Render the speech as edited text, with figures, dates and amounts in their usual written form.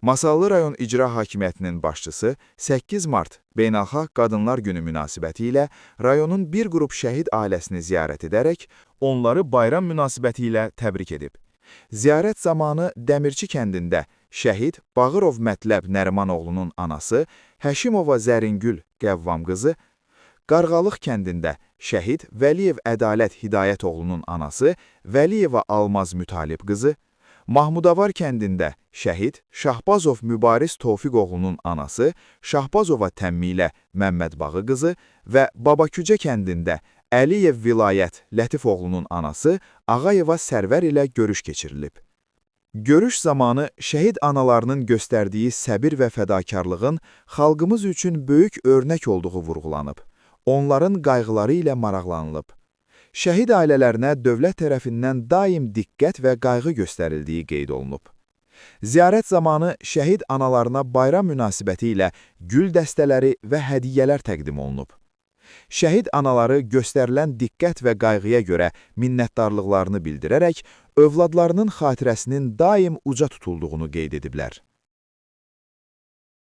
Masallı rayon icra hakimiyyətinin başçısı 8 mart Beynəlxalq Qadınlar Günü münasibəti ilə rayonun bir qrup şəhid ailəsini ziyarət edərək, onları bayram münasibəti ilə təbrik edib. Ziyarət zamanı Dəmirçi kəndində şəhid Bağırov Mətləb Nərimanoğlunun anası Həşimova Zəringül Qəvvam qızı, Qarğalıq kəndində şəhid Vəliyev Ədalət Hidayətoğlunun anası Vəliyeva Almaz Mütalib qızı, Mahmudavar kəndində şəhid Şahbazov Mübariz Tofiqoğlunun anası Şahbazova Təmmilə Məmmədbağı qızı və Babakücə kəndində Əliyev Vilayət Lətifoğlunun anası Ağayeva Sərvər ilə görüş keçirilib. Görüş zamanı şəhid analarının göstərdiyi səbir və fədakarlığın xalqımız üçün böyük örnək olduğu vurğulanıb. Onların qayğıları ilə maraqlanılıb. Şəhid ailələrinə dövlət tərəfindən daim diqqət və qayğı göstərildiyi qeyd olunub. Ziyarət zamanı şəhid analarına bayram münasibəti ilə gül dəstələri və hədiyyələr təqdim olunub. Şəhid anaları göstərilən diqqət və qayğıya görə minnətdarlıqlarını bildirərək, övladlarının xatirəsinin daim uca tutulduğunu qeyd ediblər.